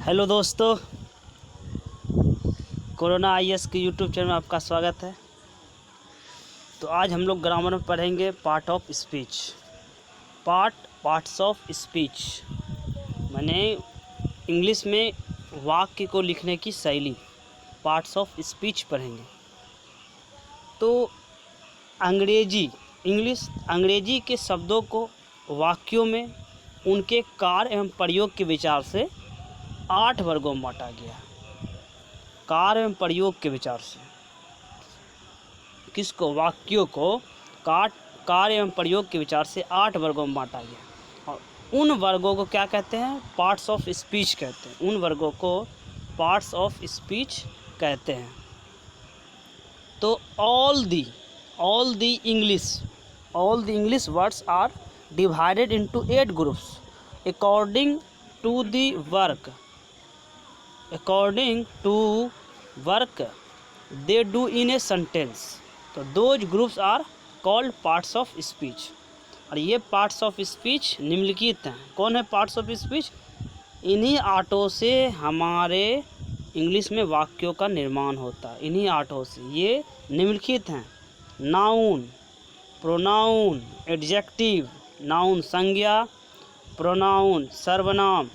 Hello दोस्तों, corona IAS के YouTube channel में आपका स्वागत है। तो आज हम लोग ग्रामर में पढ़ेंगे part of speech. Parts of speech माने इंग्लिश में वाक्य को लिखने की शैली, पार्ट्स ऑफ स्पीच पढ़ेंगे। तो अंग्रेजी के शब्दों को वाक्यों में उनके कार्य एवं प्रयोग के विचार से 8 वर्गों में बांटा गया। कार्य एवं प्रयोग के विचार से वाक्यों को कार्य एवं प्रयोग के विचार से 8 वर्गों में बांटा गया। और उन वर्गों को क्या कहते हैं? पार्ट्स ऑफ स्पीच कहते हैं। उन वर्गों को पार्ट्स ऑफ स्पीच कहते हैं। तो all the English words are divided into 8 groups according to work they do in a sentence। तो those groups are called parts of speech। और ये पार्ट्स ऑफ स्पीच निम्नलिखित हैं। कौन है पार्ट्स ऑफ स्पीच? इन्हीं आठों से हमारे इंग्लिश में वाक्यों का निर्माण होता है। इन्हीं आठों से ये निम्नलिखित हैं: नाउन, प्रोनाउन, एडजेक्टिव, नाउन संज्ञा, प्रोनाउन सर्वनाम,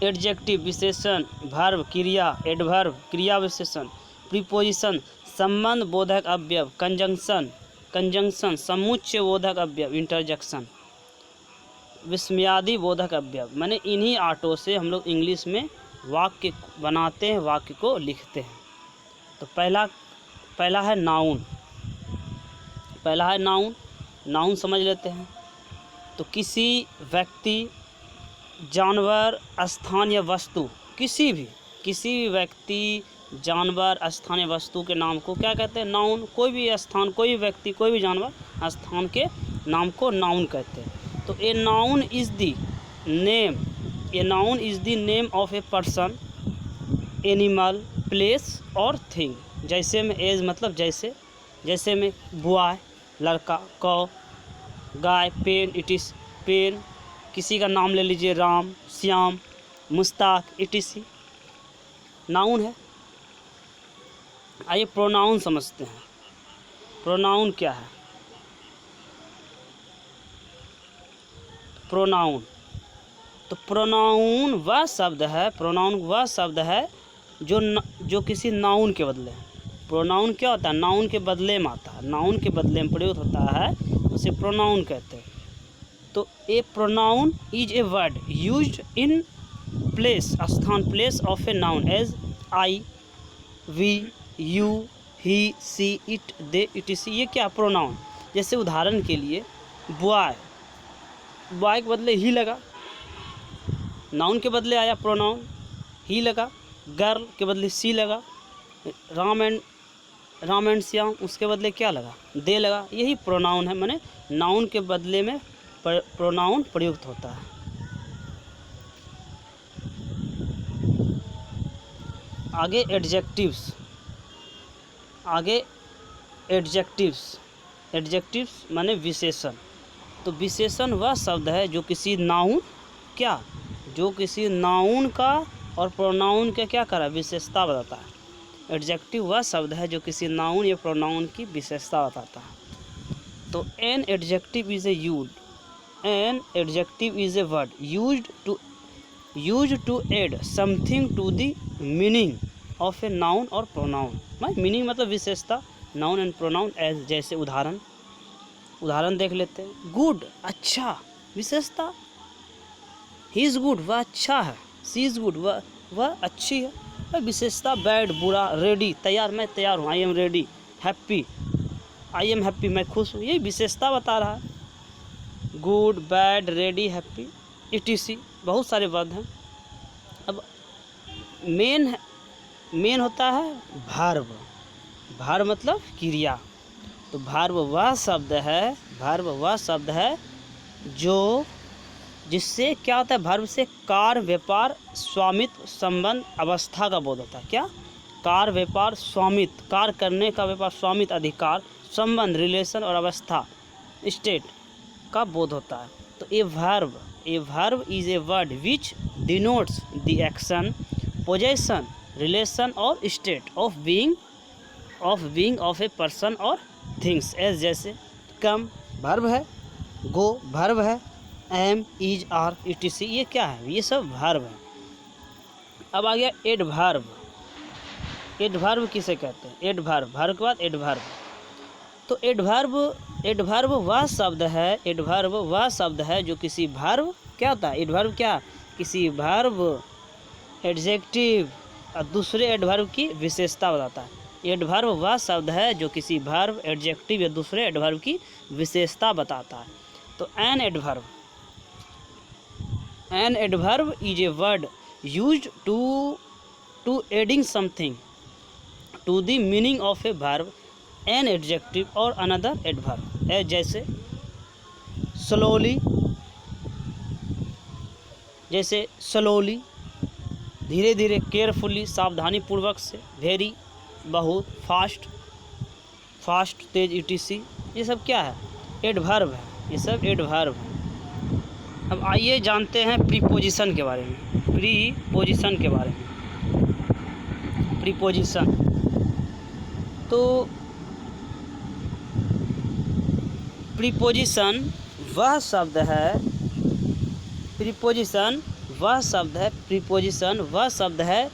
एडजेक्टिव विशेषण, वर्ब क्रिया, एडवर्ब क्रिया विशेषण, प्रीपोजिशन संबंध बोधक अवयव, कंजंक्शन समुच्चय बोधक अवयव, इंटरजेक्शन विस्मयादि बोधक अवयव। माने इन्हीं आठों से हम लोग इंग्लिश में वाक्य बनाते हैं, वाक्य को लिखते हैं। तो पहला है नाउन। नाउन समझ लेते हैं। तो किसी व्यक्ति, जानवर, स्थान या वस्तु, किसी भी व्यक्ति, जानवर, स्थान या वस्तु के नाम को क्या कहते हैं? नाउन। कोई भी स्थान, कोई भी व्यक्ति, कोई भी जानवर, स्थान के नाम को नाउन कहते हैं। तो a noun is the name of a person, animal, place और थिंग। जैसे में एज मतलब जैसे में बॉय लड़का, कौ गाय, पेन इट इज़ पेन। किसी का नाम ले लीजिए, राम, श्याम, मुश्ताक, etc। नाउन है। आइए प्रोनाउन समझते हैं। प्रोनाउन क्या है? प्रोनाउन वह शब्द है जो किसी नाउन के बदले। प्रोनाउन क्या होता है? नाउन के बदले में आता है, नाउन के बदले में प्रयोग होता है, उसे प्रोनाउन कहते हैं। तो a pronoun is a word used in place of a noun as I, we, you, he, she, it, they, etc। ये क्या प्रोनाउन? जैसे उदाहरण के लिए बॉय के बदले ही लगा, नाउन के बदले आया प्रोनाउन, ही लगा। गर्ल के बदले सी लगा। राम एंड श्याम, उसके बदले क्या लगा? दे लगा। यही प्रोनाउन है। माने नाउन के बदले में प्रोनाउन प्रयुक्त होता है। आगे एडजेक्टिव्स माने विशेषण। तो विशेषण वह शब्द है जो किसी नाउन का और प्रोनाउन का क्या करा? विशेषता बताता है। एडजेक्टिव वह शब्द है जो किसी नाउन या प्रोनाउन की विशेषता बताता है। तो an adjective is a word used to add something to the meaning of a noun or pronoun। Meaning मतलब विशेषता, नाउन एंड प्रोनाउन एज। जैसे उदाहरण देख लेते हैं। गुड अच्छा, विशेषता। ही इज़ गुड वह अच्छा है। सी इज़ गुड वह अच्छी है। विशेषता बैड बुरा। रेडी तैयार, मैं तैयार हूँ, I am ready. Happy, I am happy, मैं खुश हूँ। यही विशेषता बता रहा है। Good, bad, ready, happy, etc। बहुत सारे वर्ड हैं। अब मेन होता है भार्व मतलब क्रिया। तो भार्व वह शब्द है जो जिससे क्या होता है? भार्व से कार्य, व्यापार, स्वामित्व, संबंध, अवस्था का बोध होता है। क्या? कार्य, व्यापार, स्वामित्व, कार्य करने का व्यापार, स्वामित्व, अधिकार, संबंध, रिलेशन और अवस्था, स्टेट का बोध होता है। तो a verb is a word which denotes the action, possession, relation और state of being of a person और थिंग्स। एज जैसे कम वर्ब है, गो वर्ब है, एम, इज, आर, etc ये क्या है, ये सब वर्ब है। अब आ गया एडवर्ब। एडवर्ब किसे कहते हैं? एडवर्ब, वर्ब के बाद एडवर्ब। तो एडवर्ब वह शब्द है, एडवर्ब वह शब्द है जो किसी वर्ब, क्या होता है एडवर्ब, क्या किसी वर्ब, एडजेक्टिव और दूसरे एडवर्ब की विशेषता बताता है। एडवर्ब वह शब्द है जो किसी वर्ब, एडजेक्टिव या दूसरे एडवर्ब की विशेषता बताता है। तो an adverb is a word used to adding something to the meaning of a verb, an adjective और अनदर एडवर्ब। जैसे स्लोली, धीरे धीरे, केयरफुली, सावधानी पूर्वक से, वेरी, बहुत, फास्ट, तेज, etc ये सब क्या है, एडवर्ब है, ये सब एडवर्ब है। अब आइए जानते हैं प्रीपोजिशन के बारे में। प्रीपोजिशन के बारे में, प्रीपोजिशन तो प्रीपोजिशन वह शब्द है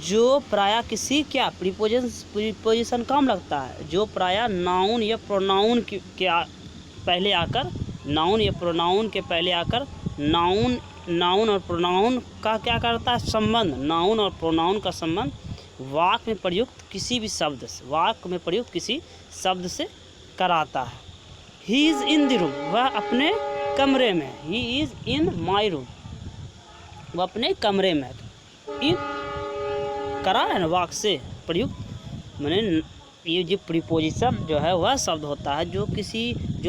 जो प्रायः किसी, क्या प्रीपोजिशन काम लगता है जो प्रायः नाउन या प्रोनाउन के पहले आकर, नाउन या प्रोनाउन के पहले आकर नाउन और प्रोनाउन का क्या करता है, संबंध, नाउन और प्रोनाउन का संबंध वाक्य में प्रयुक्त किसी भी शब्द से, वाक्य में प्रयुक्त किसी शब्द से कराता है। He is in the room, वह अपने कमरे में, he is in my room, वह अपने कमरे में, इन करा है ना वाक्य से प्रयुक्त, मैंने ये जो प्रीपोजिशन जो है वह शब्द होता है जो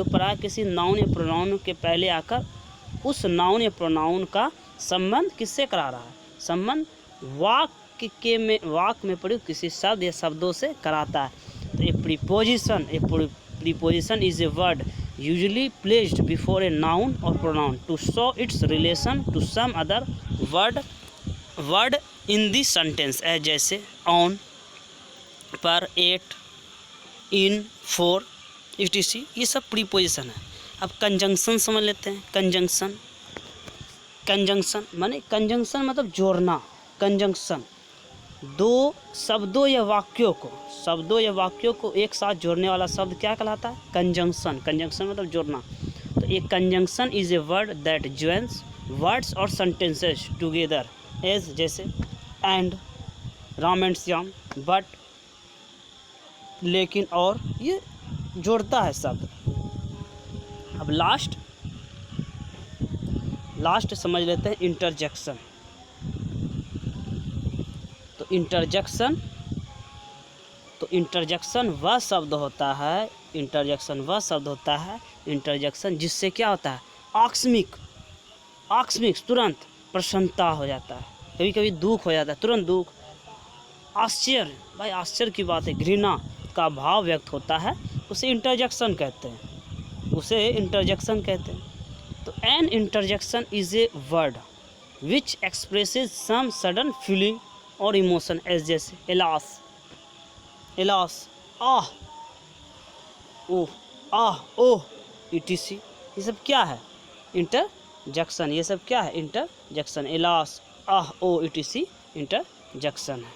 प्राय किसी नाउन या प्रोनाउन के पहले आकर उस नाउन या प्रोनाउन का संबंध किससे करा रहा है, संबंध वाक्य में प्रयुक्त किसी शब्द या शब्दों से कराता है। तो a preposition is a word usually placed before a noun और pronoun to show its relation to some other word in the sentence. जैसे ऑन, पर, एट, इन, फॉर, etc ये सब प्रीपोजिशन है। अब कंजंक्शन समझ लेते हैं। कंजंक्शन माने, कंजंक्शन मतलब जोड़ना। कंजंक्शन दो शब्दों या वाक्यों को एक साथ जोड़ने वाला शब्द क्या कहलाता है, कंजंक्शन। कंजंक्शन मतलब जोड़ना। तो एक conjunction is a word that joins words और सेंटेंसेस टुगेदर। एज जैसे and, Ram and Shyam, but, लेकिन, और, ये जोड़ता है शब्द। अब लास्ट समझ लेते हैं इंटरजेक्शन। तो इंटरजेक्शन वह शब्द होता है, इंटरजेक्शन जिससे क्या होता है, आकस्मिक तुरंत प्रसन्नता हो जाता है, कभी कभी दुख हो जाता है, तुरंत दुख, आश्चर्य, भाई आश्चर्य की बात है, घृणा का भाव व्यक्त होता है, उसे इंटरजेक्शन कहते हैं। तो an interjection is a word which expresses some sudden feeling और इमोशन। एज जैसे एलास, आह, ओह, etc ये सब क्या है, interjection. Alas, ah, oh, etc interjection है।